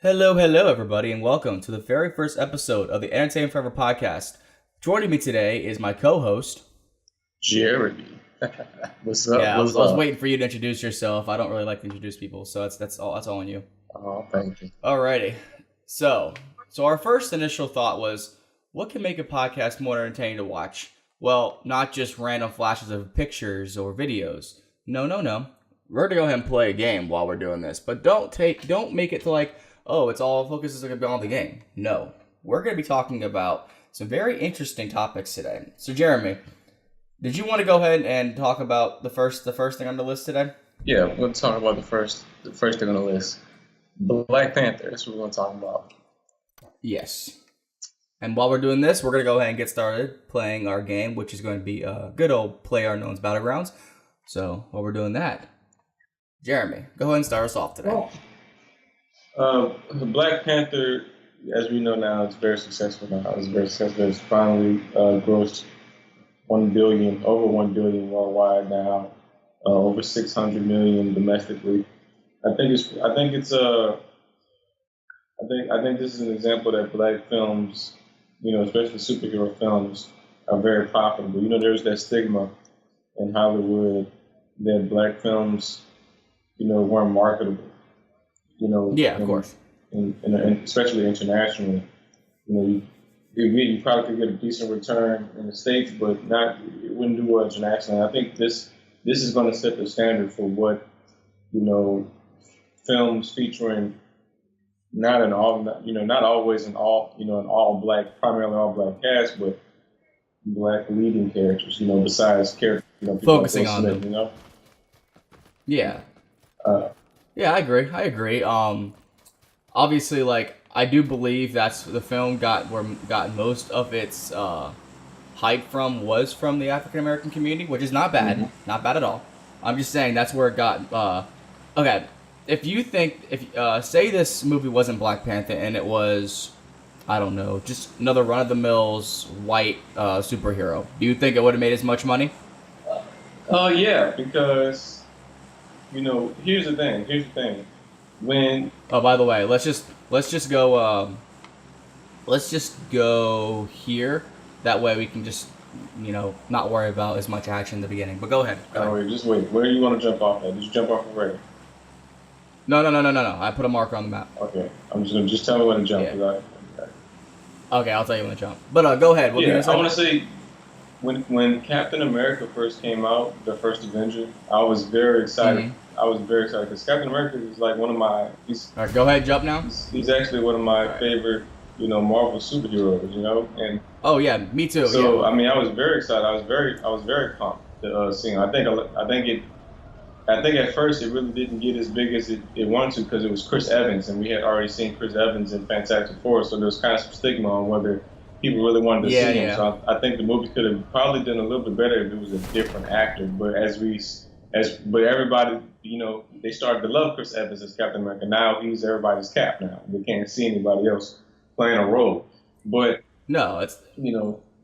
Hello, everybody, and welcome to the very first episode of the Entertainment Forever podcast. Joining me today is my co-host, Jeremy. What's up? I was waiting for you to introduce yourself. I don't really like to introduce people, so that's all on you. Oh, thank you. Alrighty. So our first initial thought was, what can make a podcast more entertaining to watch? Well, not just random flashes of pictures or videos. No. We're gonna go ahead and play a game while we're doing this, but don't make it to like, oh, it's all focus is gonna be on the game. No, we're gonna be talking about some very interesting topics today. So, Jeremy, did you want to go ahead and talk about the first thing on the list today? Yeah, we're going to talk about the first thing on the list. Black Panther, that's what we're going to talk about. Yes. And while we're doing this, we're going to go ahead and get started playing our game, which is going to be a good old Unknown BattleGrounds. So, while we're doing that, Jeremy, go ahead and start us off today. Black Panther, as we know now, it's very successful now. It's finally grossed over 1 billion worldwide now, over 600 million domestically. I think this is an example that black films, especially superhero films, are very profitable. There's that stigma in Hollywood that black films, weren't marketable. Yeah, of course. And especially internationally, you probably could get a decent return in the States, but it wouldn't do well internationally. I think this is going to set the standard for what, films featuring not always an all black, primarily all black cast, but black leading characters, besides characters, focusing on them, Yeah. Yeah, I agree. Obviously, I do believe that's the film got most of its hype was from the African American community, which is not bad, not bad at all. I'm just saying that's where it got. Okay, if say this movie wasn't Black Panther and it was, I don't know, just another run of the mills white superhero, do you think it would have made as much money? Yeah, because here's the thing. When by the way, let's just go here. That way we can just not worry about as much action in the beginning. But go ahead. Just wait. Where do you want to jump off at? Did you jump off already? No. I put a marker on the map. Okay. I'm just gonna tell me when to jump. Yeah. Okay, I'll tell you when to jump. But go ahead. I want to say when Captain America first came out, the first Avenger, I was very excited. Mm-hmm. I was very excited because Captain America is like one of my. All right, go ahead, jump now. He's actually one of my favorite, Marvel superheroes. And oh yeah, me too. So yeah. I mean, I was very excited. I was very pumped to see him. I think at first it really didn't get as big as it wanted to because it was Chris Evans, and we had already seen Chris Evans in Fantastic Four, so there was kind of some stigma on whether people really wanted to see him. So I think the movie could have probably done a little bit better if it was a different actor. But but everybody, they started to love Chris Evans as Captain America. Now he's everybody's Cap now. They can't see anybody else playing a role. But no, it's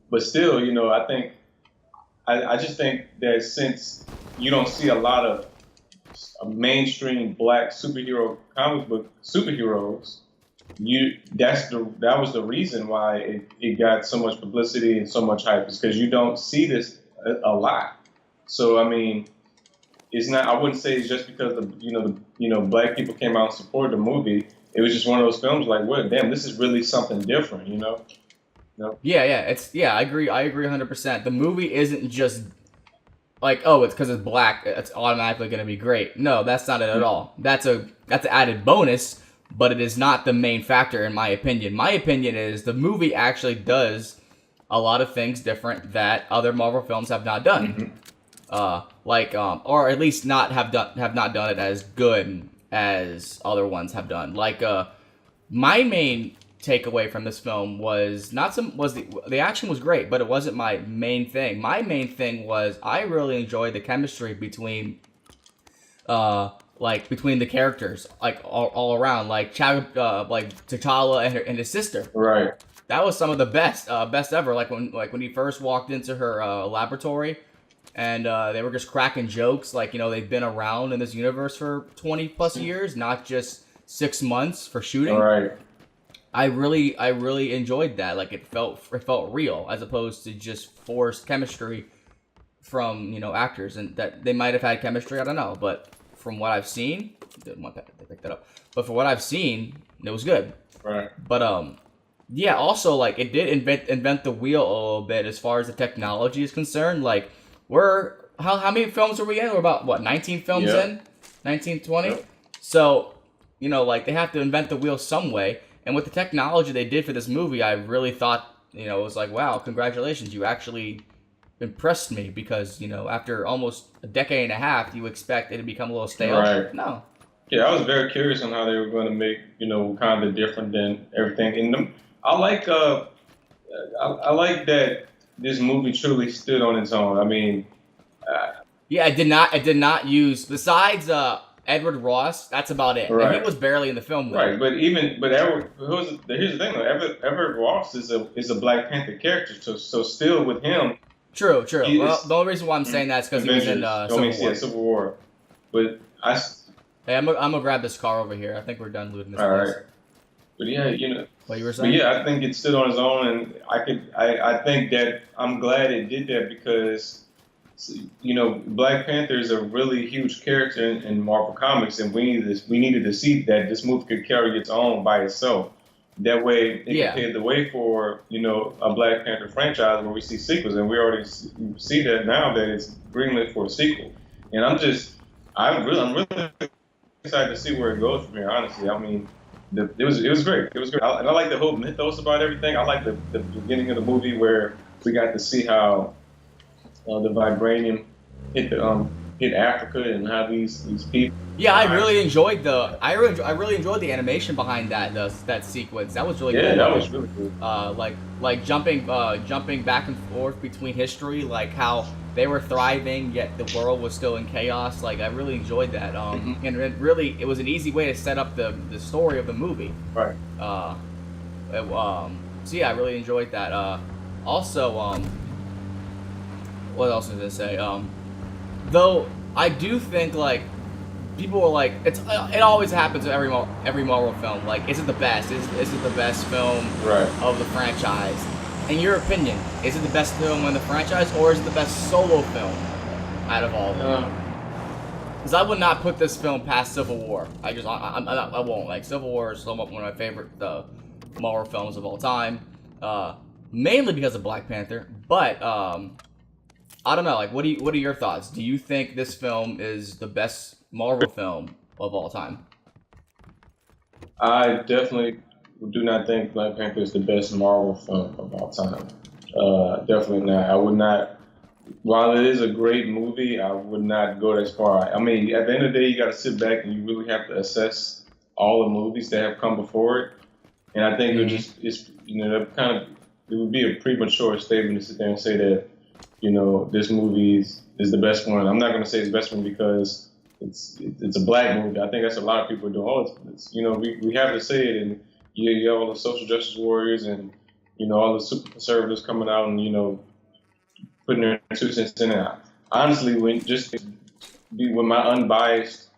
but still, I just think that since you don't see a lot of mainstream black superhero comic book superheroes, that was the reason why it got so much publicity and so much hype, is because you don't see this a lot. So I mean, it's not. I wouldn't say it's just because black people came out and supported the movie. It was just one of those films like, well, damn, this is really something different, No? Yeah. I agree 100%. The movie isn't just like, oh, it's because it's black, it's automatically going to be great. No, that's not it at all. That's an added bonus, but it is not the main factor in my opinion. My opinion is the movie actually does a lot of things different that other Marvel films have not done. Or at least have not done it as good as other ones have done. My main takeaway from this film was the action was great, but it wasn't my main thing. My main thing was I really enjoyed the chemistry between the characters, all around, T'Challa and his sister. Right. That was some of the best ever. When he first walked into her laboratory, and they were just cracking jokes. They've been around in this universe for 20 plus years, not just 6 months for shooting. All right. I really enjoyed that. Like it felt real as opposed to just forced chemistry from actors, and that they might have had chemistry. I don't know, but from what I've seen, didn't want that to pick that up. But from what I've seen, it was good. Right. But yeah. Also, like it did invent the wheel a little bit as far as the technology is concerned. Like how many films are we in? We're about 19 films in, 19, 20. Yep. So like they have to invent the wheel some way. And with the technology they did for this movie, I really thought, it was like, wow, congratulations, you actually impressed me, because, after almost a decade and a half, you expect it to become a little stale. Right. No. Yeah, I was very curious on how they were going to make, kind of different than everything. And I like that this movie truly stood on its own. I mean, yeah, it did not use, besides Edward Ross, that's about it. Right. And he was barely in the film, though. Right, but here's the thing though. Everett Ross is a Black Panther character, so still with him. True. Well, the only reason why I'm saying that is because he was in Civil War. But hey, I'm gonna grab this car over here. I think we're done looting this place. All right. But yeah, What you were saying? But yeah, I think it stood on its own, and I think that I'm glad it did that, because Black Panther is a really huge character in Marvel Comics, and we needed to see that this movie could carry its own by itself. That way, it can pave the way for a Black Panther franchise where we see sequels, and we already see that now that it's greenlit for a sequel. And I'm really excited to see where it goes from here. Honestly, I mean, it was great. It was great, and I like the whole mythos about everything. I like the beginning of the movie where we got to see how the vibranium hit Africa, and how these people. Yeah, I really enjoyed the animation behind that sequence. That was really good. Yeah, that was really cool. Like jumping back and forth between history, like how they were thriving yet the world was still in chaos. Like I really enjoyed that. And it was an easy way to set up the story of the movie. Right. So yeah, I really enjoyed that. Also, what else was I gonna say? Though I do think like people are like it always happens in every Marvel film. Like, is it the best? Is it the best film of the franchise? In your opinion, is it the best film in the franchise, or is it the best solo film out of all of them? Because I would not put this film past Civil War. I won't. Like, Civil War is one of my favorite Marvel films of all time. Mainly because of Black Panther, but I don't know. Like, what are your thoughts? Do you think this film is the best Marvel film of all time? I definitely do not think Black Panther is the best Marvel film of all time. Definitely not. I would not. While it is a great movie, I would not go that far. I mean, at the end of the day, you got to sit back and you really have to assess all the movies that have come before it. And I think it would be a premature statement to sit there and say that this movie is the best one. I'm not going to say it's the best one because it's a Black movie. I think that's a lot of people doing. We have to say it, and you have all the social justice warriors and all the super conservatives coming out and putting their 2 cents in it. Honestly, with my unbiased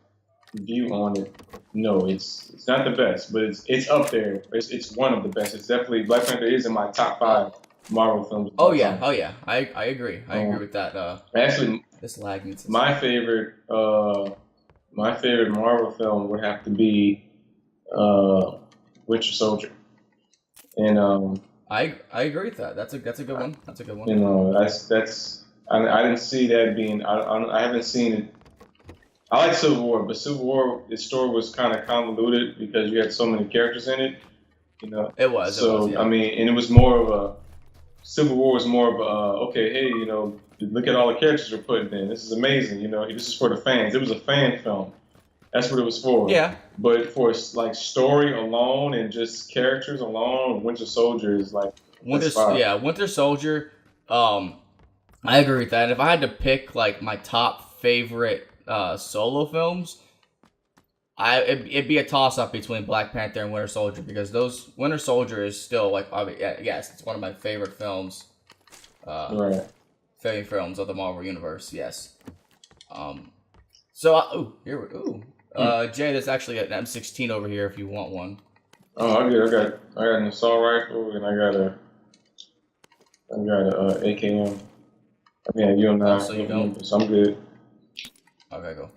view on it, no, it's not the best, but it's up there. It's one of the best. It's definitely Black Panther is in my top 5 Marvel films. Oh yeah. I agree. I agree with that. Actually, this lag needs my favorite Marvel film would have to be Winter Soldier, and I agree with that. That's a good one. That's a good one. I didn't see that being. I haven't seen it. I like Civil War, but Civil War, its story was kind of convoluted because you had so many characters in it. It was. I mean, and it was more of a. Civil War was more of a, okay, hey, look at all the characters we're putting in. This is amazing. This is for the fans. It was a fan film. That's what it was for. Yeah. But for like story alone and just characters alone, Winter Soldier is like Winter Soldier. I agree with that. And if I had to pick like my top favorite solo films, it'd be a toss-up between Black Panther and Winter Soldier, because Winter Soldier is still like, yes, it's one of my favorite films. Favorite films of the Marvel Universe, yes. Jay, there's actually an M16 over here if you want one. Oh, I got an assault rifle and I got a AKM. I mean, you Oh, so you don't? So I'm good. Okay, go.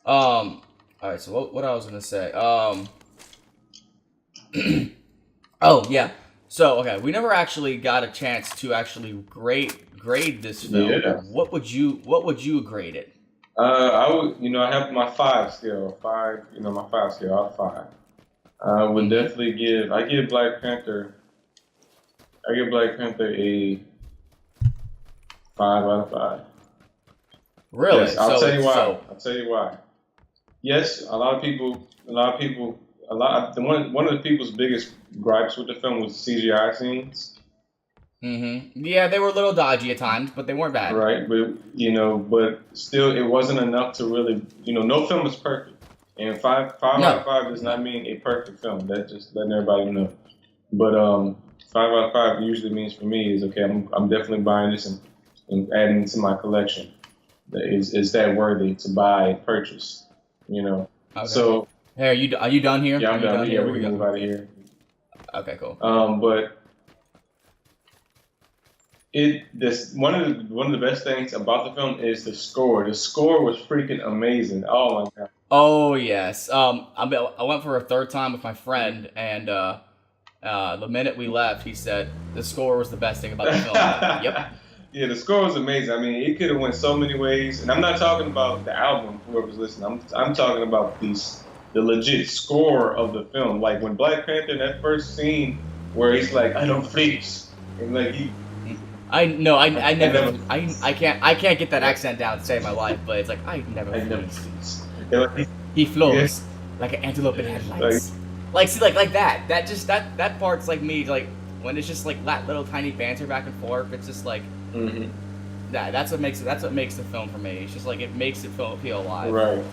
All right. So what I was gonna say. Oh yeah. So okay, we never actually got a chance to actually grade this film. Yeah. What would you grade it? I would, I have my 5 scale. My 5 scale out of 5. I would definitely give Black Panther. I give Black Panther a 5 out of 5. Really? Yes, I'll tell you why. Yes, one of the people's biggest gripes with the film was CGI scenes. Yeah, they were a little dodgy at times, but they weren't bad. Right, but still, it wasn't enough to really, no film is perfect, and five out of 5 does not mean a perfect film. That just letting everybody know. But 5 out of 5 usually means for me is okay. I'm definitely buying this and adding it to my collection. Is that worthy to buy and purchase? Okay. So hey, are you done here? Yeah, I'm done. Yeah, we can move out of here. Okay, cool. But one of the best things about the film is the score. The score was freaking amazing. Oh my god. Oh yes. I went for a third time with my friend, and the minute we left, he said the score was the best thing about the film. Yep. Yeah, the score was amazing. I mean, it could have went so many ways, and I'm not talking about the album. Whoever's listening, I'm talking about the legit score of the film. Like when Black Panther, in that first scene where he's like, "I don't freeze," and like I can't get that accent down to save my life, but it's like I never freeze. He flows like an antelope in headlights. Like that. That part's like me. Like when it's just like that little tiny banter back and forth. It's just like that's what makes the film for me. It's just like it makes it feel alive. Right.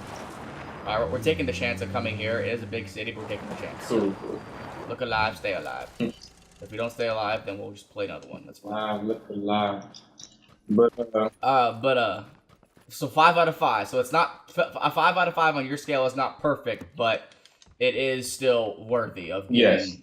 All right, we're taking the chance of coming here. It is a big city, but we're taking the chance. Cool. Look alive, stay alive. If we don't stay alive, then we'll just play another one. That's fine. Look alive. But so 5 out of 5. So it's not a 5 out of 5 on your scale is not perfect, but it is still worthy of getting. Yes.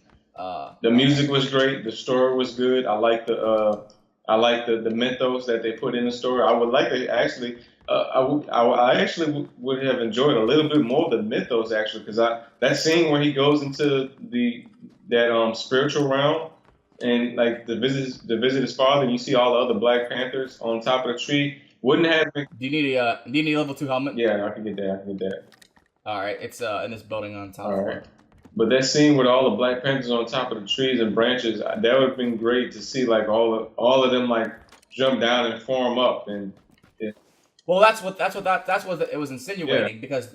The music was great. The story was good. I like the mythos that they put in the story. I would like to actually. I actually would have enjoyed a little bit more of the mythos actually, because that scene where he goes into that spiritual realm and like to visit his father, and you see all the other Black Panthers on top of the tree. Wouldn't have been. Do you need a level 2 helmet? Yeah, I can get that. All right, it's in this building on top. All right. But that scene with all the Black Panthers on top of the trees and branches, that would have been great to see, like all of them like jump down and form up and. Well, that's what it was insinuating, because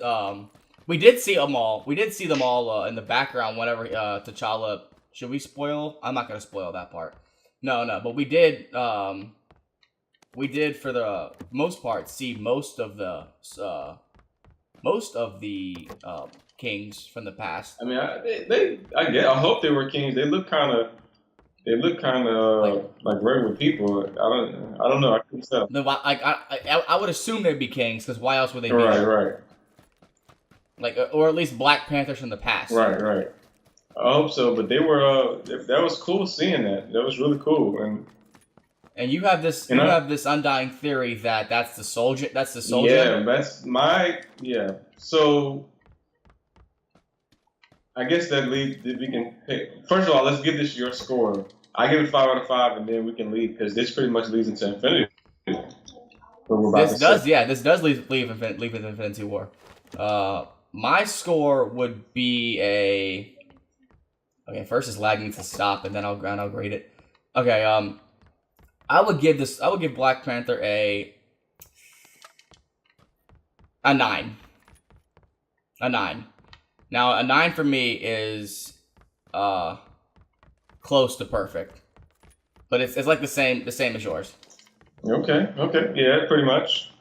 we did see them all. We did see them all in the background whenever T'Challa. Should we spoil? I'm not gonna spoil that part. No, but we did for the most part see most of the kings from the past. I mean, I hope they were kings. They look kind of like regular people. I don't know. I couldn't tell. No, I would assume they'd be kings, because why else would they be? Right. Like, or at least Black Panthers from the past. Right. I hope so. But they were. That was cool seeing that. That was really cool. And you have this undying theory that that's the soldier. That's the soldier. Yeah, that's my So I guess that leads. We can pick. First of all, let's give this your score. I give it 5 out of 5, and then we can leave, because this pretty much leads into Infinity. This does leave into Infinity War. My score would be a. Okay, first it's lagging to stop, and then I'll grade it. Okay, I would give Black Panther a 9. A 9. Now a 9 for me is close to perfect, but it's like the same as yours. Okay, yeah, pretty much.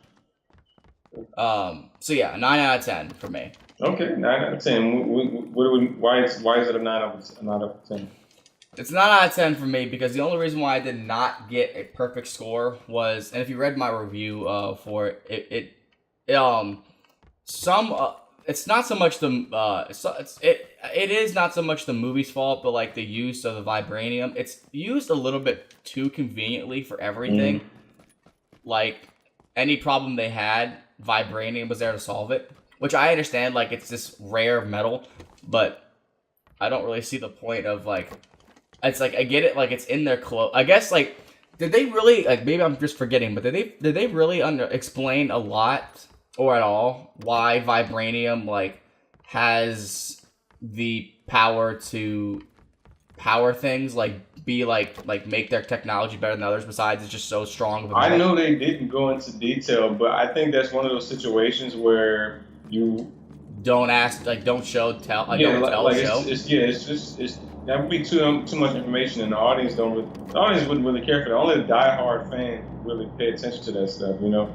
So yeah, 9 out of 10 for me. Okay, 9 out of 10. Why is it a 9 out of 10? It's 9 out of 10 for me because the only reason why I did not get a perfect score was, and if you read my review for it, it's not so much the it is not so much the movie's fault, but like the use of the vibranium. It's used a little bit too conveniently for everything. Like any problem they had, vibranium was there to solve it. Which I understand, like it's this rare metal, but I don't really see the point of like. It's like I get it, like it's in their clothes. I guess like did they really like maybe I'm just forgetting, but did they really explain a lot or at all why vibranium like has the power to power things, like be like make their technology better than others, besides it's just so strong. I know they didn't go into detail, but I think that's one of those situations where you don't ask, like don't show, tell, yeah, don't tell, like show. It's that would be too much information, and the audience wouldn't really care for that. Only the diehard fan really pay attention to that stuff, you know.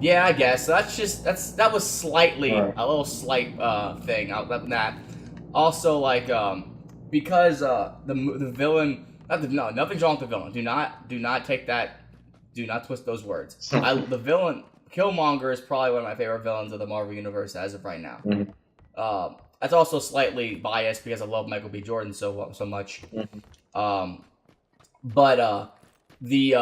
Yeah, I guess that was slightly a little slight thing. That also like because the villain. No, nothing's wrong with the villain. Do not take that. Do not twist those words. The villain Killmonger is probably one of my favorite villains of the Marvel Universe as of right now. That's also slightly biased because I love Michael B. Jordan so much. But the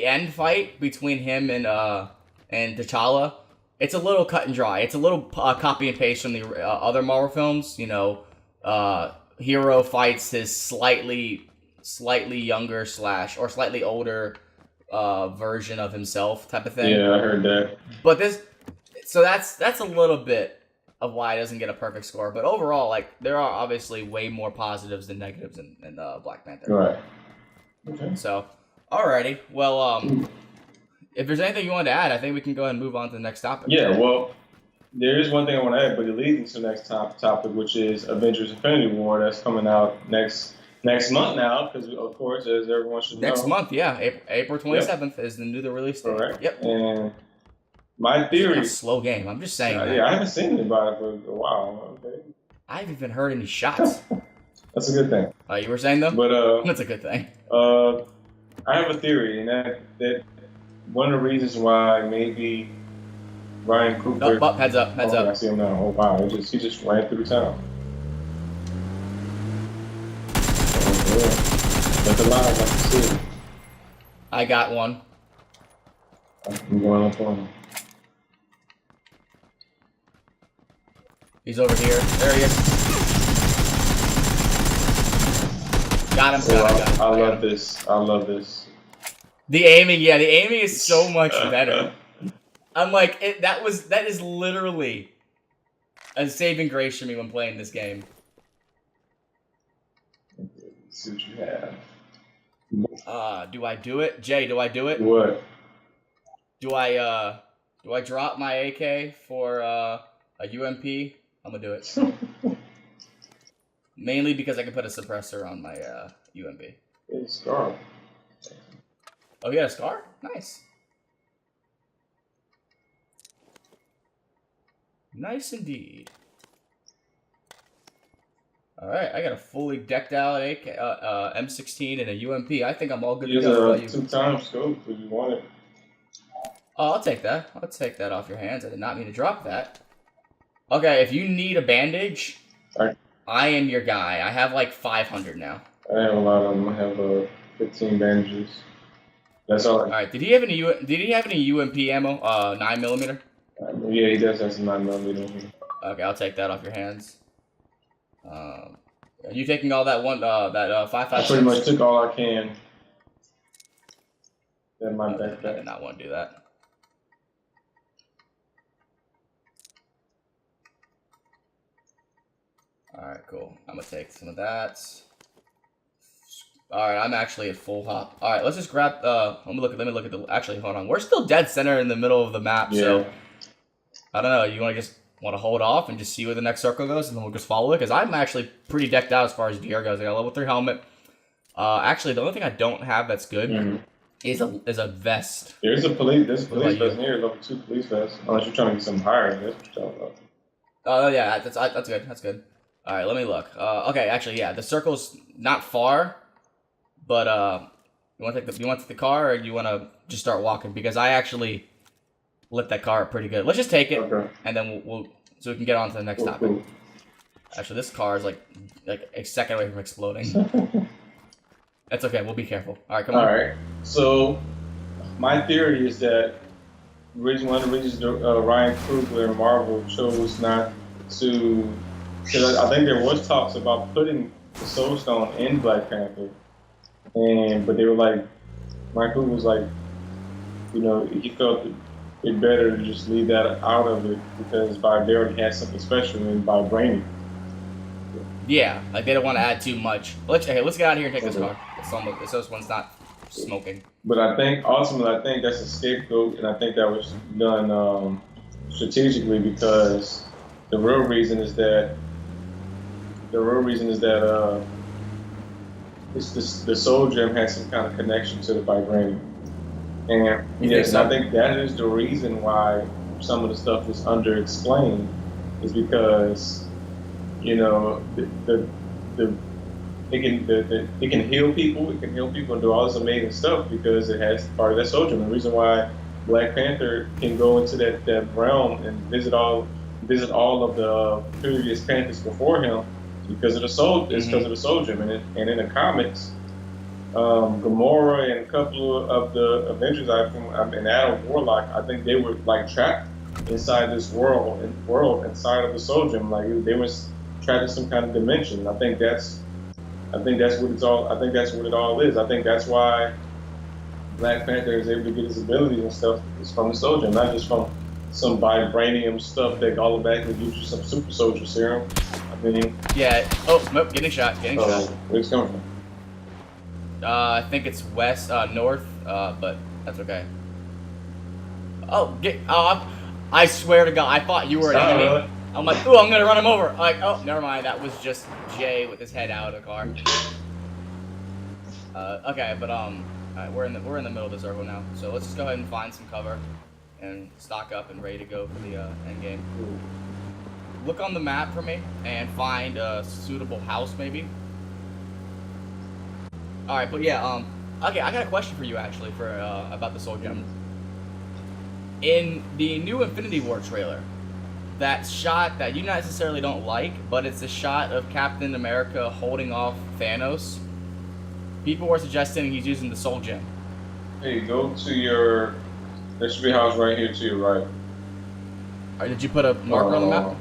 end fight between him and T'Challa, it's a little cut and dry. It's a little copy and paste from the other Marvel films. You know, hero fights his slightly younger or slightly older version of himself type of thing. Yeah, I heard that. But that's a little bit of why it doesn't get a perfect score. But overall, like there are obviously way more positives than negatives in Black Panther. Right. Okay. So, alrighty. Well, if there's anything you want to add, I think we can go ahead and move on to the next topic. Yeah. Well, there is one thing I want to add, but it leads into the next topic, which is Avengers: Infinity War. That's coming out next month now, because of course, as everyone should know. Next month, yeah, April 27th is the release date. Correct. Yep. And my theory. It's a slow game. I'm just saying. Yeah, I haven't seen anything about it for a while. Okay. I haven't even heard any shots. That's a good thing. You were saying though? But that's a good thing. I have a theory, and that one of the reasons why maybe Ryan Coogler. Oh, heads up. I see him now. Oh wow, he just ran through town. Oh, yeah. That's alive. I can see it. I got one. I'm going up on him. He's over here. There he is. Got him. I love this. I love this. The aiming is so much better. I'm like, that is literally a saving grace for me when playing this game. Let's see what you have. Do I do it? Jay, do I do it? What? Do I drop my AK for a UMP? I'm gonna do it. Mainly because I can put a suppressor on my UMP. It's Scar. Oh, you got a Scar? Nice. Nice indeed. Alright, I got a fully decked out AK, M16 and a UMP. I think I'm all good to go. Use a 2-time scope if you want it. Oh, I'll take that. I'll take that off your hands. I did not mean to drop that. Okay, if you need a bandage, I am your guy. I have like 500 now. I have a lot of them. I have 15 bandages. That's all. Alright, did he have any UMP ammo? 9mm? Yeah, he does have some 9mm. Okay, I'll take that off your hands. Are you taking all that 5.56? I pretty much took all I can. In my backpack. I did not want to do that. Alright, cool. I'm gonna take some of that. Alright, I'm actually at full hop. Alright, let's just grab let me look at the actually hold on. We're still dead center in the middle of the map, so I don't know, you want to hold off and just see where the next circle goes and then we'll just follow it? Because I'm actually pretty decked out as far as gear goes. I got a level 3 helmet. Actually the only thing I don't have that's good is a vest. There's a police vest here, level 2 police vest. Unless you're trying to get something higher, that's what you're talking about. Oh yeah, that's good. That's good. All right, let me look. Okay, actually, yeah, the circle's not far, but you want to take the car, or you want to just start walking? Because I actually lit that car up pretty good. Let's just take it, Okay. and then we'll so we can get on to the next topic. Cool. Actually, this car is like a second away from exploding. That's okay. We'll be careful. All right, come on. All right. So my theory is that one of the reasons Ryan Coogler and Marvel chose not to, because I think there was talks about putting the Soul Stone in Black Panther, but they were like, Ryan Coogler was like, he felt it better to just leave that out of it because they already had something special in Vibranium. Yeah, like they don't want to add too much. Let's get out of here and take this car. This one's not smoking. But I think ultimately, that's a scapegoat, and I think that was done strategically because the real reason is that the Soul Gem has some kind of connection to the vibranium, and yes, I think that is the reason why some of the stuff is underexplained, is because it can heal people. It can heal people and do all this amazing stuff because it has part of that Soul Gem. The reason why Black Panther can go into that realm and visit all of the previous Panthers before him because of the Soul. It's because of the Soul Gem. And in the comics, Gamora and a couple of the Avengers, and Adam Warlock, I think they were like trapped inside this world inside of the Soul Gem. Like they were trapped in some kind of dimension. I think that's what it all is. I think that's why Black Panther is able to get his abilities and stuff is from the Soul Gem, not just from some vibranium stuff that automatically gives you some super soldier serum. I mean, yeah. Oh, nope, getting shot. Where's it coming from? I think it's west, north, but that's okay. I swear to God, I thought you were an enemy. Really? I'm like, ooh, I'm gonna run him over. Like, oh, never mind. That was just Jay with his head out of the car. Okay, but alright, we're in the middle of the circle now. So let's just go ahead and find some cover and stock up and ready to go for the end game. Look on the map for me and find a suitable house, maybe. All right, but yeah, okay, I got a question for you actually about the Soul Gem. In the new Infinity War trailer, that shot that you necessarily don't like, but it's a shot of Captain America holding off Thanos. People were suggesting he's using the Soul Gem. Hey, go to there should be a house right here to your right. Alright, did you put a marker on the map?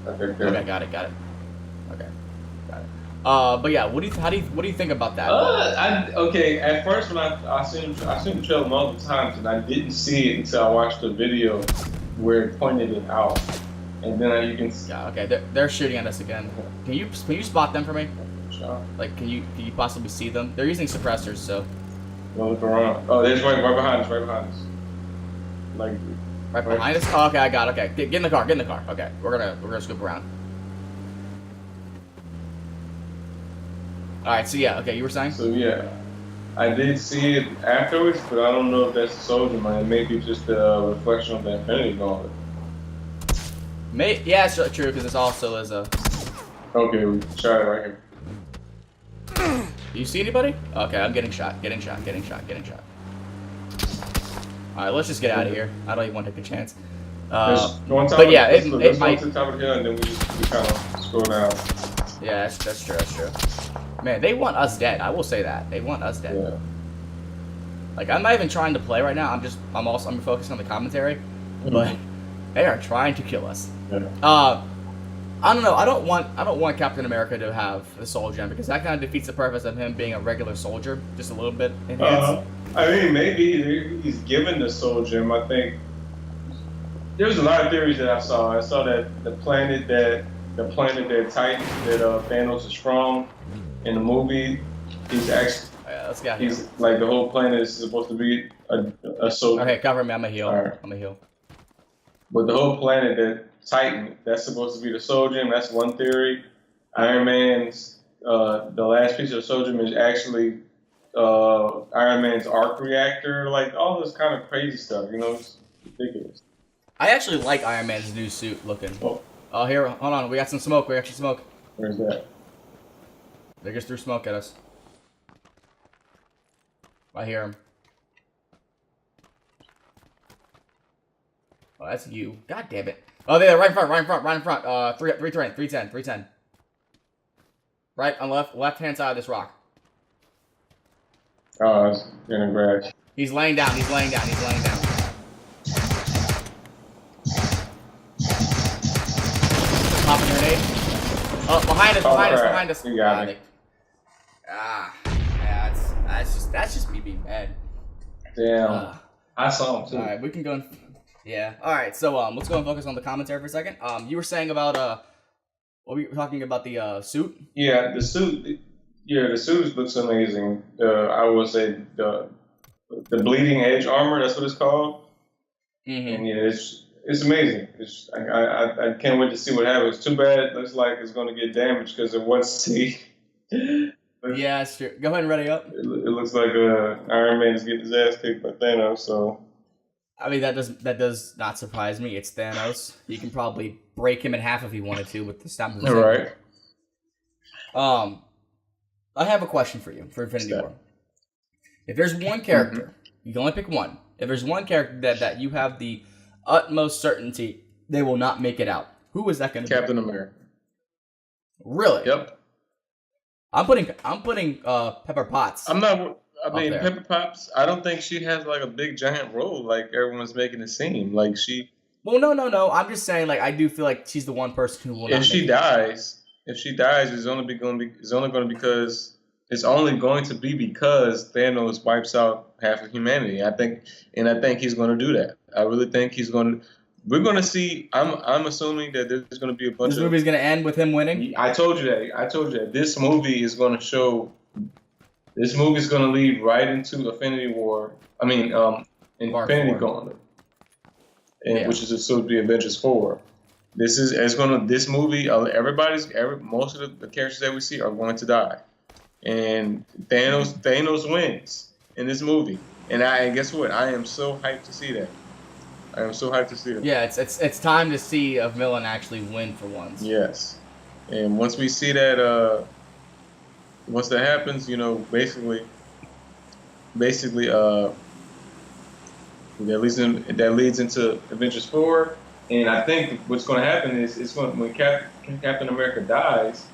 Okay, Okay, got it. Okay, got it. But yeah, what do you think about that? At first when I seen the trailer multiple times and I didn't see it until I watched the video where it pointed it out, and then you can. Yeah, okay, they're shooting at us again. Can you spot them for me? Sure. Like, can you possibly see them? They're using suppressors, so. Well, look around. Oh, there's right behind us. Like. Right behind us? Oh, okay, I got it. Okay, get in the car. Okay, we're gonna scoop around. All right, so yeah, okay, you were saying? So yeah, I did see it afterwards, but I don't know if that's the Soldier Man. Maybe just a reflection of the Infinity Gauntlet. Yeah, it's true because this also is a. Okay, we can try it right here. Do you see anybody? Okay, I'm getting shot. All right, let's just get out of here. I don't even want to take a chance. But yeah, it might. Go to the top of the hill and then we kind of scroll down. Yeah, that's true. Man, they want us dead. I will say that they want us dead. Yeah. Like I'm not even trying to play right now. I'm focusing on the commentary, but they are trying to kill us. Yeah. I don't know. I don't want Captain America to have the Soul Gem because that kind of defeats the purpose of him being a regular soldier, just a little bit enhanced. I mean, maybe he's given the Soul Gem. I think there's a lot of theories that I saw. I saw that the planet that Titan that Thanos is from in the movie, he's actually. Yeah, let's get here. He's like the whole planet is supposed to be a soldier. Okay, cover me. I'm a heal. All right. I'm a heal. But the whole planet that Titan, that's supposed to be the Soul Gem. That's one theory. Iron Man's the last piece of the Soul Gem is actually Iron Man's arc reactor. Like all this kind of crazy stuff. It's ridiculous. I actually like Iron Man's new suit looking. Oh, here, hold on. We got some smoke. Where's that? They just threw smoke at us. I hear him. Oh, that's you. God damn it. Oh, there, right in front, right in front, right in front. 310. Right on left hand side of this rock. Oh, it's gonna crash. He's laying down. Popping grenade. Oh, behind us. You got me. Yeah, that's just me being mad. Damn. I saw him too. All right, we can go. Yeah. All right. So let's go and focus on the commentary for a second. You were saying about what were you talking about the suit? Yeah, the suit. Yeah, the suit looks amazing. I would say the bleeding edge armor. That's what it's called. Mm-hmm. And yeah, it's amazing. I can't wait to see what happens. Too bad it looks like it's going to get damaged because of one scene. Yeah, it's true. Go ahead and ready up. It looks like Iron Man is getting his ass kicked by Thanos. So, I mean, that does not surprise me. It's Thanos. You can probably break him in half if he wanted to with the stamp of his right. I have a question for you for Infinity War. If there's one character, you can only pick one. If there's one character that you have the utmost certainty they will not make it out, who is that going to be? Captain America. Really? Yep. I'm putting Pepper Potts. Pepper Potts, I don't think she has like a big giant role like everyone's making it seem. Like she. Well, no. I'm just saying, like, I do feel like she's the one person who will. If she dies, it's only going to be because Thanos wipes out half of humanity. I think he's going to do that. I really think he's going to. We're going to see. I'm assuming that there's going to be a bunch. This movie's going to end with him winning. I told you that. This movie is going to show. This movie is going to lead right into Infinity War. I mean, Infinity Gauntlet, which is supposed to be Avengers 4. This movie. Most of the characters that we see are going to die, and Thanos wins in this movie. And guess what? I am so hyped to see that. Yeah, it's time to see a villain actually win for once. Yes, and once we see that, once that happens, basically, that leads into Avengers 4. And I think what's going to happen is when Captain America dies,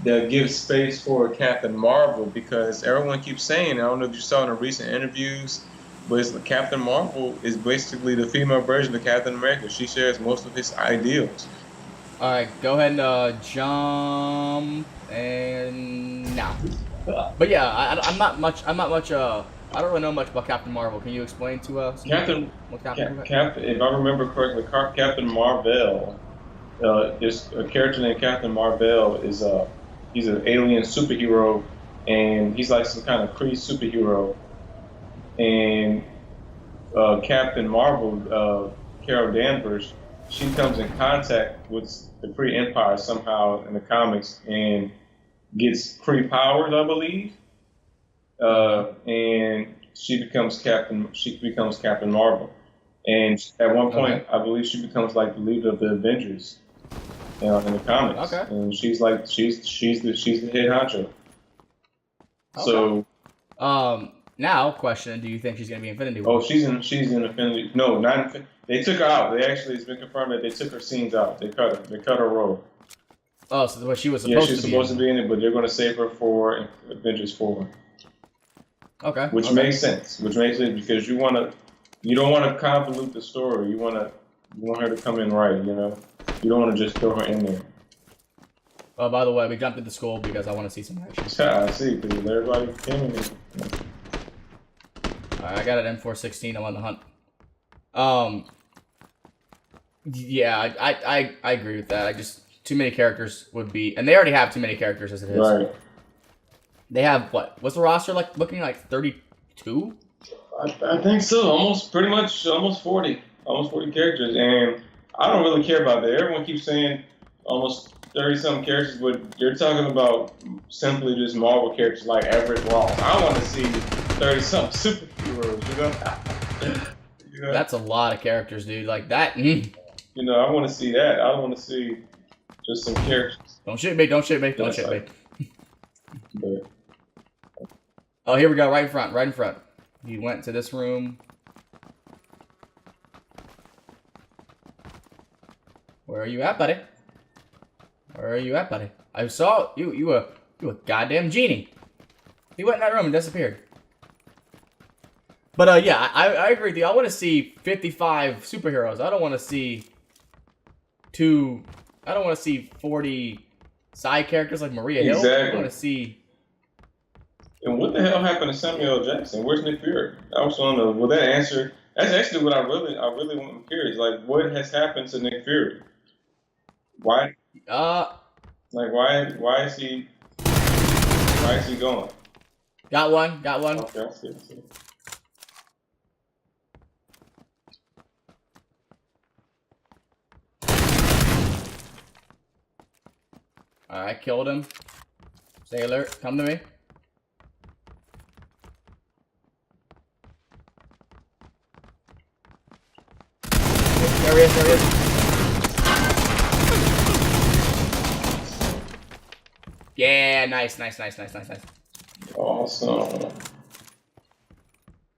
they'll give space for Captain Marvel, because everyone keeps saying, I don't know if you saw in the recent interviews, but Captain Marvel is basically the female version of Captain America. She shares most of his ideals. All right, go ahead and jump and now. But yeah, I'm not much. I don't really know much about Captain Marvel. Can you explain to us? Captain. If I remember correctly, Captain Marvel. There's a character named Captain Marvel. He's an alien superhero, and he's like some kind of Kree superhero. And Captain Marvel, Carol Danvers, she comes in contact with the Kree Empire somehow in the comics and gets Kree powers, I believe. And she becomes Captain Marvel. And at one point, I believe she becomes like the leader of the Avengers in the comics. Okay. And she's the head honcho. Okay. So. Now, question: do you think she's gonna be Infinity War? Oh, she's in Infinity. No, not Infinity. They took her out. It's been confirmed that they took her scenes out. They cut her role. Oh, so she was supposed to be. Yeah, she's supposed to be in it, but they're going to save her for Avengers 4. Okay. Which makes sense. Because you don't want to convolute the story. You want her to come in right. You don't want to just throw her in there. Oh, by the way, we jumped into school because I want to see some action. Yeah, I see. Because everybody came in here. I got an M416. I'm on the hunt. Yeah, I agree with that. Too many characters would be, and they already have too many characters as it is. Right. They have what's the roster like? Looking like 32. I think so. Almost 40 characters, and I don't really care about that. Everyone keeps saying almost 30-something characters, but you're talking about simply just Marvel characters like Everett Ross. I want to see 30-something superheroes, That's a lot of characters, dude. Like that. I want to see that. I want to see just some characters. Don't shoot me. Oh, here we go. Right in front. He went to this room. Where are you at, buddy? Where are you at, buddy? I saw you. You a goddamn genie. He went in that room and disappeared. But yeah, I agree with you. I want to see 55 superheroes. I don't want to see I don't want to see 40 side characters like Maria Hill. I want to see. And what the hell happened to Samuel L. Jackson? Where's Nick Fury? I was wondering. Will that answer? That's actually what I really want to hear. Is like, what has happened to Nick Fury? Why? Why is he going? Got one. Okay, I see. Alright, killed him. Stay alert. Come to me. There he is. Yeah, nice. Awesome. Alright,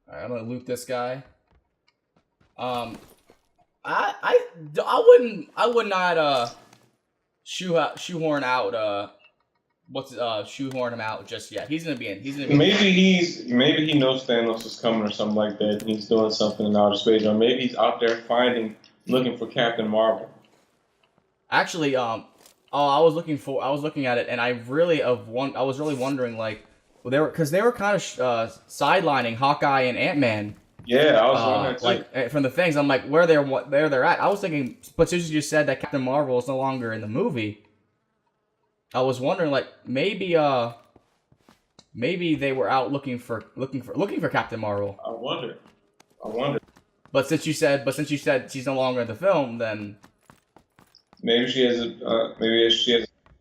I'm gonna loot this guy. I would not shoehorn him out just yet. He's gonna be in. Maybe he knows Thanos is coming or something like that, and he's doing something in outer space, or maybe he's out there looking for Captain Marvel. Actually, I was looking at it, and I was really wondering, like, well, they were kind of sidelining Hawkeye and Ant-Man. Yeah, I was wondering too. Like from the things, I'm like, where they're at. I was thinking, but since you just said that Captain Marvel is no longer in the movie, I was wondering, like, maybe they were out looking for Captain Marvel. I wonder. But since you said she's no longer in the film, then maybe she has.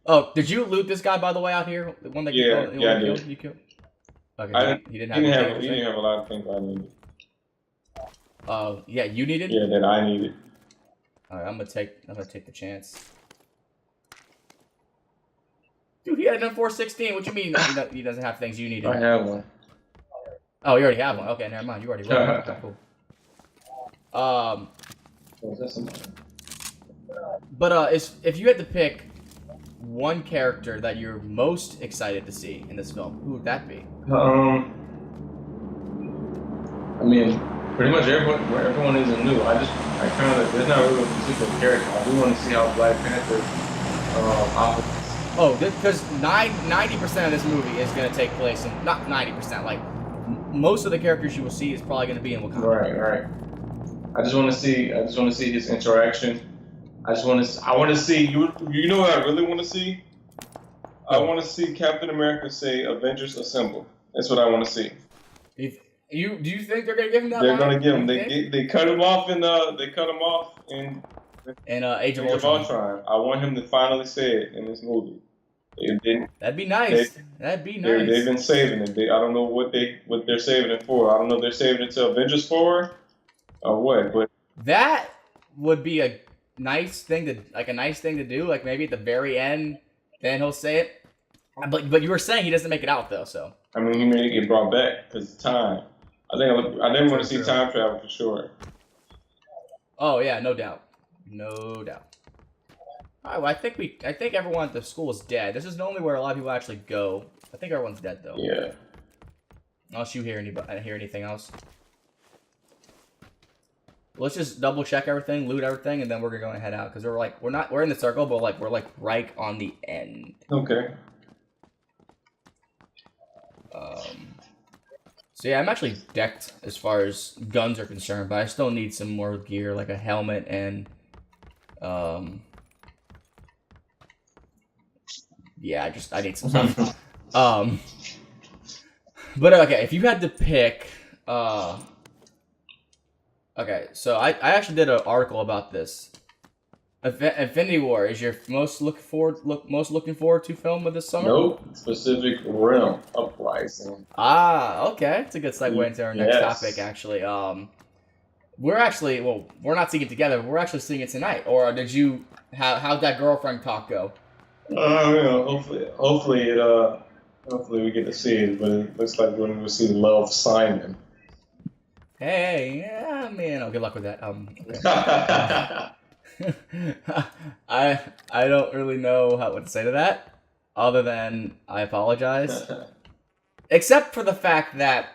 Oh, did you loot this guy, by the way, out here? The one that I did. You killed? Okay, he didn't have a lot of things I needed. Yeah, you needed? Yeah, that I needed. Alright, I'm gonna take the chance. Dude, he had an M416. What you mean he doesn't have things you needed? I have one. Oh, you already have one. Okay, never mind. You already wrote it. Okay, cool. But if you had to pick one character that you're most excited to see in this film, who would that be? I mean, pretty much everyone isn't new. there's not really a particular character. I do want to see how Black Panther operates. Oh, because 90% of this movie is going to take place in, not 90%, like, most of the characters you will see is probably going to be in Wakanda. Right. I just want to see his interaction. I want to see, you know what I really want to see? I want to see Captain America say, "Avengers Assemble." That's what I want to see. Do you think they're gonna give him that? They're gonna give him. They cut him off in Age of Ultron. I want him to finally say it in this movie. That'd be nice. That'd be nice. They've been saving it. I don't know what they're saving it for. I don't know if they're saving it to Avengers 4 or what. But that would be a nice thing to do. Like maybe at the very end, then he'll say it. But you were saying he doesn't make it out though, so. I mean, he may get brought back because of time. I didn't want to see time travel for sure. Oh yeah, no doubt. All right, well, I think everyone at the school is dead. This is normally where a lot of people actually go. I think everyone's dead though. Yeah. Unless you hear anything else. Let's just double check everything, loot everything, and then we're gonna head out because we're in the circle, but we're right on the end. Okay. So yeah, I'm actually decked as far as guns are concerned, but I still need some more gear, like a helmet and yeah, I need some stuff. But okay, if you had to pick, okay, so I actually did an article about this. Infinity War is your most looking forward to film of this summer? Nope. Pacific Rim Uprising. Okay. It's a good segue into our next topic, actually. We're not seeing it together. We're actually seeing it tonight. Or did you? How'd that girlfriend talk go? Hopefully we get to see it, but it looks like we're going to see Love, Simon. Hey, yeah, man. Oh, good luck with that. Okay. I don't really know what to say to that, other than I apologize. Except for the fact that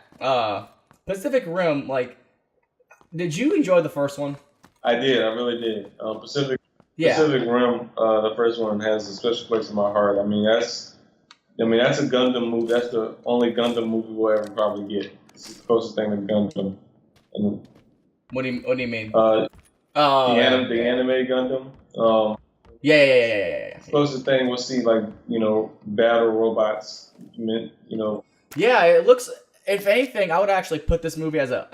Pacific Rim, like, did you enjoy the first one? I did. I really did. Pacific Rim, the first one has a special place in my heart. I mean, that's a Gundam movie. That's the only Gundam movie we'll ever probably get. It's the closest thing to Gundam. And, what do you mean? The anime Gundam. Yeah. Closest thing we'll see, like, battle robots. Yeah, it looks. If anything, I would actually put this movie as a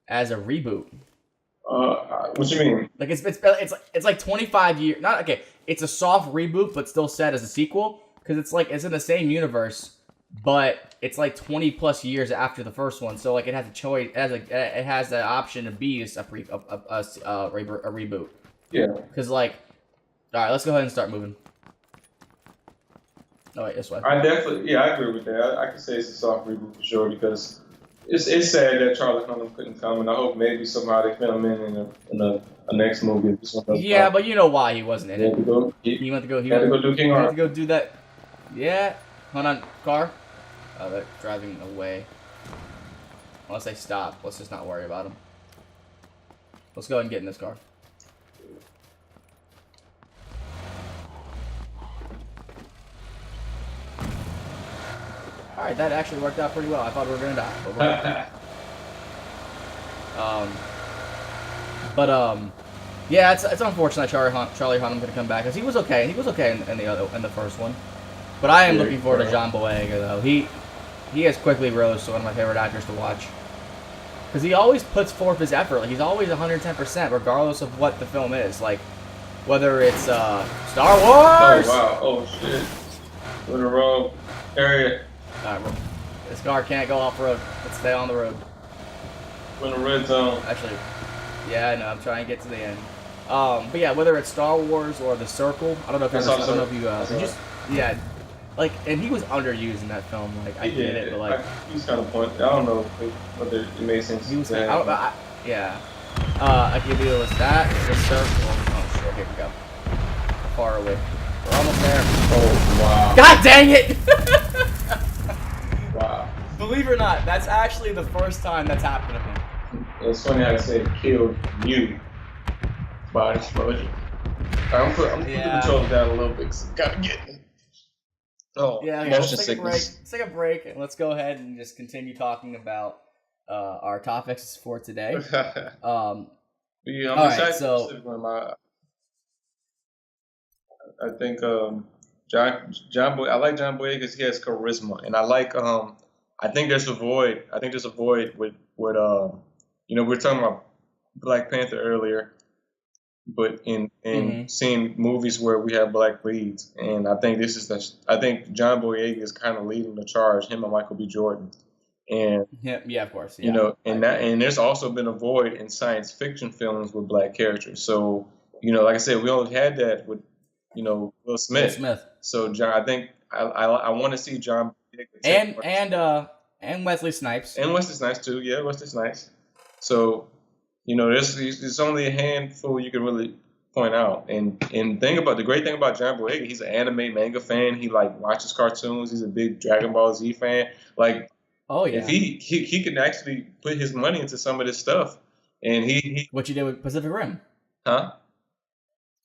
reboot. What you mean? Like it's like 25 years. Not okay. It's a soft reboot, but still set as a sequel because it's in the same universe, but it's like 20 plus years after the first one. So like it has a choice. It has the option to be a reboot. Yeah. Because like, all right, let's go ahead and start moving. Oh wait, this way. I agree with that. I can say it's a soft reboot for sure because it's sad that Charlie Hunnam couldn't come, and I hope maybe somehow they fit him in a next movie. Yeah, but you know why he wasn't in it. He went to go do King Arthur. He went to go do that. Yeah. Hold on, car. Oh, they're driving away. Unless they stop, let's just not worry about them. Let's go ahead and get in this car. Alright, that actually worked out pretty well. I thought we were gonna die. Yeah, it's unfortunate Charlie Hunnam gonna come back because he was okay. He was okay in the first one. But I am looking forward to John Boyega though. He has quickly rose to one of my favorite actors to watch because he always puts forth his effort. Like, he's always 110% regardless of what the film is. Like whether it's Star Wars. Oh wow! Oh shit! We're in the wrong area. Alright, well, this car can't go off-road. Let's stay on the road. We're in the red zone. Actually, yeah, I know. I'm trying to get to the end. But yeah, whether it's Star Wars or The Circle, I don't know if yeah, like, and he was underused in that film. Like, I get it, but like, he's kind of point. I don't know whether it made sense. He was. I give you that. The Circle. Oh shit! Here we go. Far away. We're almost there. Oh wow! God dang it! Wow. Believe it or not, that's actually the first time that's happened to me. It's funny how I said killed you by explosion. I'm putting the controls down a little bit because I gotta get it. Oh, yeah, motion sickness. Let's take a break and let's go ahead and just continue talking about our topics for today. Yeah, I'm excited. So, I think John Boy. I like John Boyega because he has charisma, and I like. I think there's a void. I think there's a void with we were talking about Black Panther earlier, but in seeing movies where we have black leads, and I think I think John Boyega is kind of leading the charge. Him and Michael B. Jordan, and yeah, of course, yeah. And there's also been a void in science fiction films with black characters. So like I said, we only had that with Will Smith. So John, I think I want to see John and Wesley Snipes. And Wesley Snipes too. Yeah, Wesley Snipes. So there's only a handful you can really point out. And the great thing about John Boyega, he's an anime manga fan. He watches cartoons. He's a big Dragon Ball Z fan. Like, oh yeah, if he can actually put his money into some of this stuff, and he what you did with Pacific Rim, huh?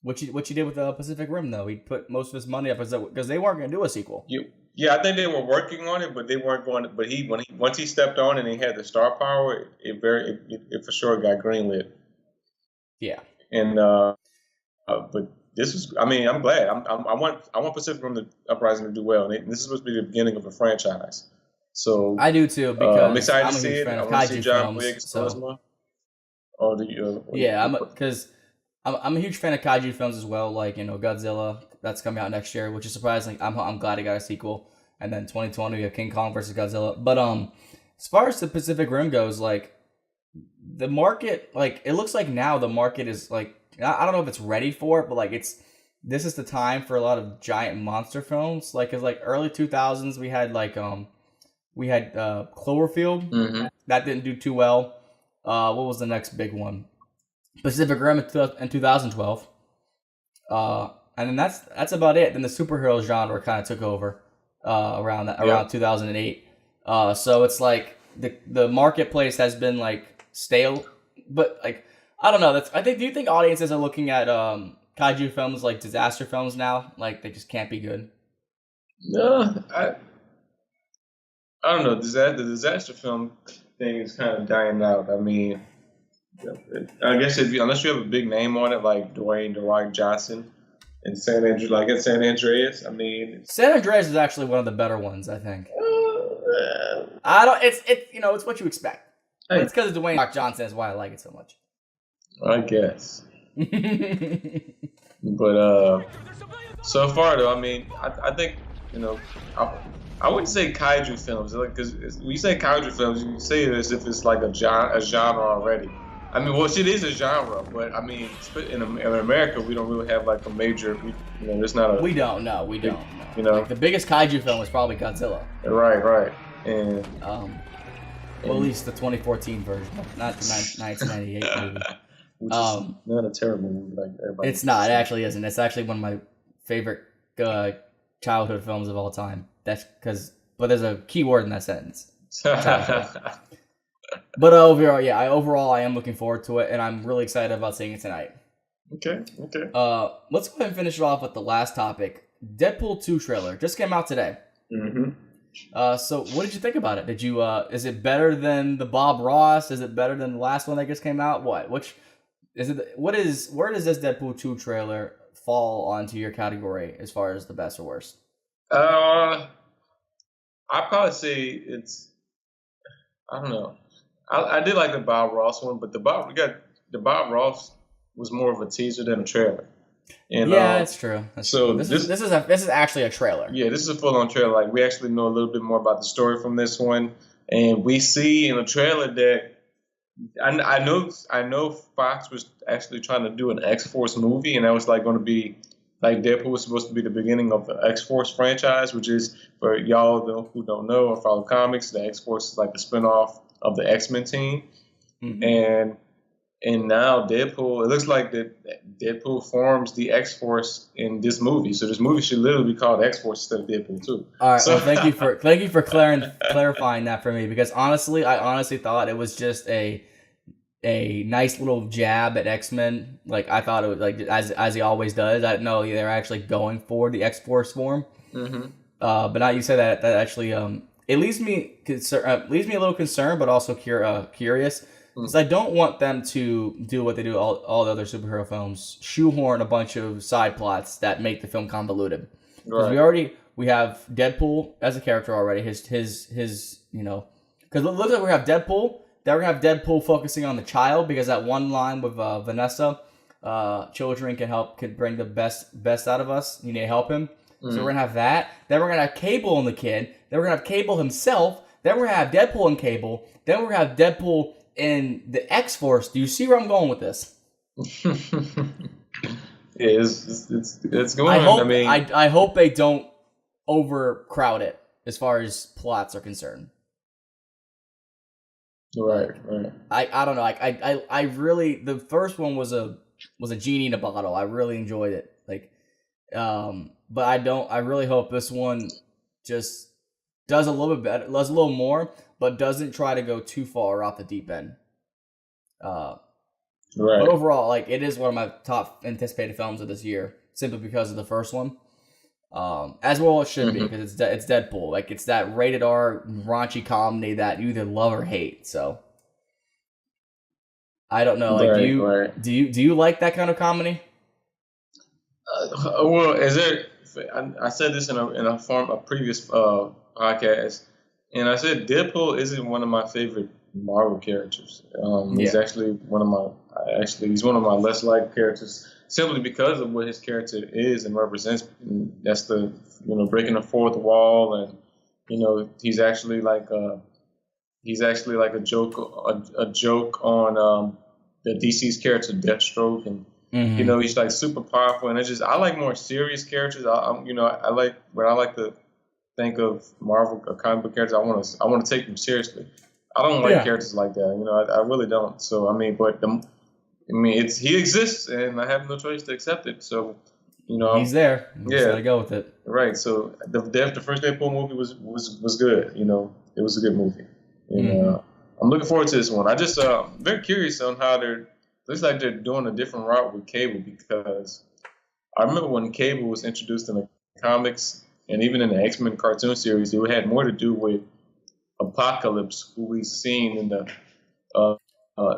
What you did with Pacific Rim though? He put most of his money up because they weren't going to do a sequel. Yeah, I think they were working on it, but they weren't going to. But once he stepped on and he had the star power, it for sure got greenlit. Yeah. And but this was. I mean, I'm glad. I want Pacific Rim Uprising to do well, and this is supposed to be the beginning of a franchise. So I do too because I'm excited to see it. I want to see John Boyega's charisma. I'm a huge fan of kaiju films as well, like Godzilla that's coming out next year, which is surprising. I'm glad it got a sequel, and then 2020 we have King Kong versus Godzilla. But as far as the Pacific Rim goes, like the market, like it looks like now the market is like I don't know if it's ready for it, but like this is the time for a lot of giant monster films. Like it's like early 2000s we had Cloverfield that didn't do too well. What was the next big one? Pacific Rim in 2012. And then that's about it. Then the superhero genre kind of took over around 2008. So it's like the marketplace has been like stale, but like I don't know. Do you think audiences are looking at kaiju films like disaster films now? Like they just can't be good. No, I don't know. The disaster film thing is kind of dying out. I mean, I guess unless you have a big name on it, like Dwayne "The Rock" Johnson in San Andreas, like in San Andreas. I mean, San Andreas is actually one of the better ones, I think. I don't. It's what you expect. But it's because of Dwayne Rock Johnson is why I like it so much. I guess. But so far though, I mean, I think I wouldn't say kaiju films, because when you say kaiju films, you say it as if it's like a genre already. I mean, well, it is a genre, but I mean, in America, we don't really have like a major. There's not a. We don't. Like, the biggest kaiju film was probably Godzilla. Right, and well, at least the 2014 version, not the 1998 movie. Which is not a terrible movie like everybody. It's not. It actually isn't. It's actually one of my favorite childhood films of all time. But there's a key word in that sentence. But overall, I am looking forward to it, and I'm really excited about seeing it tonight. Okay. Let's go ahead and finish it off with the last topic. Deadpool 2 trailer just came out today. Mm-hmm. So what did you think about it? Did you is it better than the Bob Ross? Is it better than the last one that just came out? Where does this Deadpool 2 trailer fall onto your category as far as the best or worst? I'd probably say I don't know. I did like the Bob Ross one, but the Bob Ross was more of a teaser than a trailer. And, that's true. So this is actually a trailer. Yeah, this is a full-on trailer. Like, we actually know a little bit more about the story from this one, and we see in the trailer that I know Fox was actually trying to do an X-Force movie, and that was like going to be like Deadpool was supposed to be the beginning of the X-Force franchise, which is, for y'all who don't know or follow comics, the X-Force is like the spinoff of the X-Men team, and now Deadpool. It looks like that Deadpool forms the X-Force in this movie. So this movie should literally be called X-Force instead of Deadpool 2. All right. So, well, thank you for clarifying that for me, because I honestly thought it was just a nice little jab at X-Men. Like, I thought it was like as he always does. I didn't know they're actually going for the X-Force form. Mm-hmm. But now you say that actually it leaves me a little concerned, but also curious. Because I don't want them to do what they do all the other superhero films, shoehorn a bunch of side plots that make the film convoluted. Because we have Deadpool as a character already. His because it looks like we have Deadpool. Then we're gonna have Deadpool focusing on the child, because that one line with Vanessa, children can bring the best out of us. You need to help him. So we're gonna have that. Then we're gonna have Cable and the kid. Then we're gonna have Cable himself. Then we're gonna have Deadpool and Cable. Then we're gonna have Deadpool in the X-Force. Do you see where I'm going with this? Yeah, it's going. I hope they don't overcrowd it as far as plots are concerned. Right. I don't know. I really, the first one was a genie in a bottle. I really enjoyed it. But I really hope this one just does a little bit better, does a little more, but doesn't try to go too far off the deep end. Right. But overall, it is one of my top anticipated films of this year, simply because of the first one. As well it should be, because it's Deadpool. It's that rated R raunchy comedy that you either love or hate. So I don't know. Do you like that kind of comedy? Well, I said this in a previous podcast, and I said Deadpool isn't one of my favorite Marvel characters. He's actually one of my less liked characters, simply because of what his character is and represents. And that's the breaking the fourth wall, and he's actually like a joke on the DC's character Deathstroke, and he's like super powerful. And I like more serious characters. I like to think of Marvel comic book characters. I want to take them seriously. I don't like characters like that. I really don't. So but I mean, he exists, and I have no choice to accept it. So, he's there. You just gotta go with it. Right. So the first Deadpool movie was good. It was a good movie. And I'm looking forward to this one. I just very curious on how looks like they're doing a different route with Cable, because I remember when Cable was introduced in the comics and even in the X-Men cartoon series, it had more to do with Apocalypse, who we've seen in the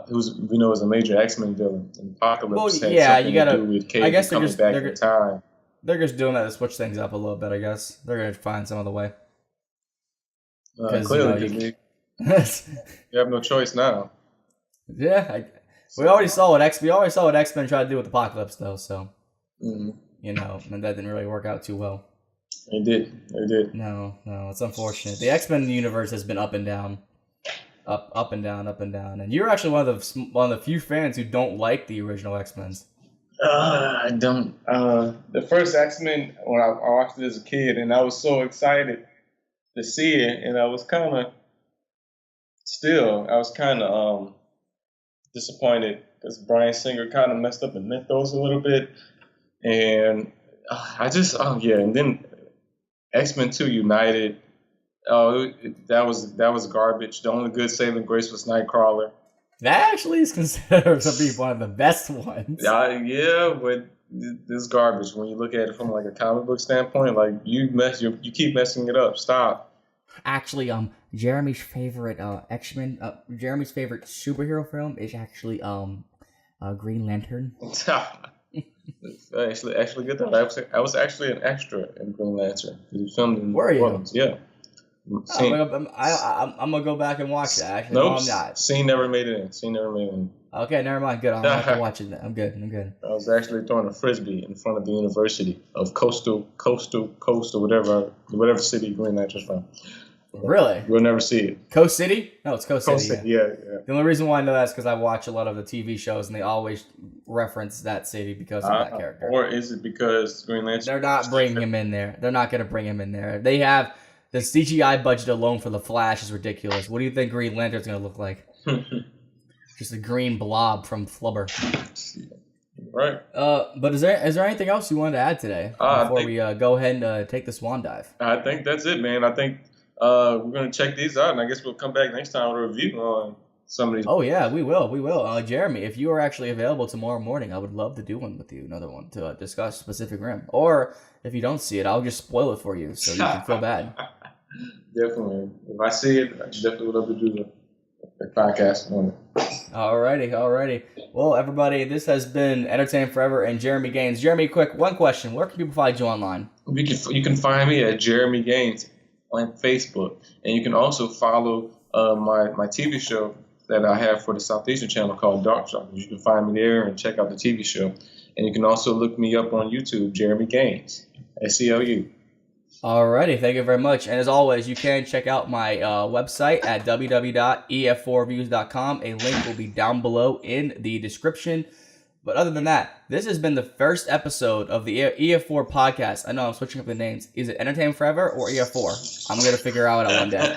who's is a major X-Men villain. And Apocalypse had something to do with Cable coming back in time. They're just doing that to switch things up a little bit, I guess. They're gonna find some other way. Clearly, you have no choice now. Yeah, we already saw what X-Men tried to do with Apocalypse, though. So, and that didn't really work out too well. It did. No, it's unfortunate. The X-Men universe has been up and down, up and down, up and down. And you're actually one of the few fans who don't like the original X-Men. I don't. The first X-Men, when I watched it as a kid, and I was so excited to see it, and I was kind of disappointed because Bryan Singer kind of messed up the mythos a little bit, and and then X-Men 2 United. That was garbage. The only good saving grace was Nightcrawler. That actually is considered to be one of the best ones. Yeah, but this garbage when you look at it from like a comic book standpoint. Like you keep messing it up. Stop. Actually, Jeremy's favorite Jeremy's favorite superhero film is actually Green Lantern. actually good though. I was actually an extra in Green Lantern. He was filmed in Were you? Orleans. Yeah. I'm gonna go back and watch that. Actually, nope. No, I'm not. Scene never made it in. Okay, never mind. Good. I'll have to watch it. I'm good. I was actually throwing a frisbee in front of the University of Coastal, whatever city Green Lantern's from. Really? You'll never see it. Coast City? No, it's Coast City. Yeah. The only reason why I know that is because I watch a lot of the TV shows and they always reference that city because of that character. Or is it because Green Lantern? They're not bringing him in there. They're not going to bring him in there. They have the CGI budget alone for the Flash is ridiculous. What do you think Green Lantern's going to look like? Just a green blob from Flubber. Right. But is there anything else you wanted to add today before we go ahead and take the swan dive? I think that's it, man. I think we're going to check these out, and I guess we'll come back next time with a review on some of these. Oh, yeah, we will. Jeremy, if you are actually available tomorrow morning, I would love to do one with you, another one, to discuss Pacific Rim. Or if you don't see it, I'll just spoil it for you so you can feel bad. Definitely. If I see it, I definitely would love to do the podcast on it. Alrighty. Well, everybody, this has been Entertain Forever and Jeremy Gaines. Jeremy, quick, one question. Where can people find you online? You can find me at Jeremy Gaines on Facebook. And you can also follow my TV show that I have for the Southeastern channel called Dark Shockers. You can find me there and check out the TV show. And you can also look me up on YouTube, Jeremy Gaines, SCLU. Alrighty, thank you very much. And as always, you can check out my website at www.ef4reviews.com. A link will be down below in the description. But other than that, this has been the first episode of the EF4 podcast. I know I'm switching up the names. Is it Entertain Forever or EF4? I'm going to figure out one day.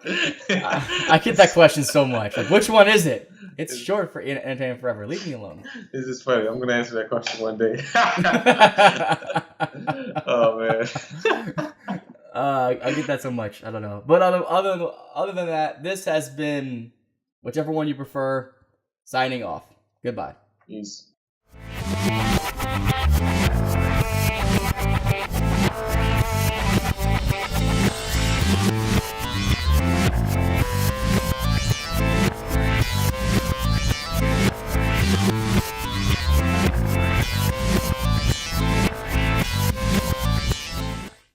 I get that question so much. Like, which one is it? It's short for Entertain Forever. Leave me alone. This is funny. I'm going to answer that question one day. Oh, man. I get that so much. I don't know. But other than that, this has been, whichever one you prefer, signing off. Goodbye. Peace.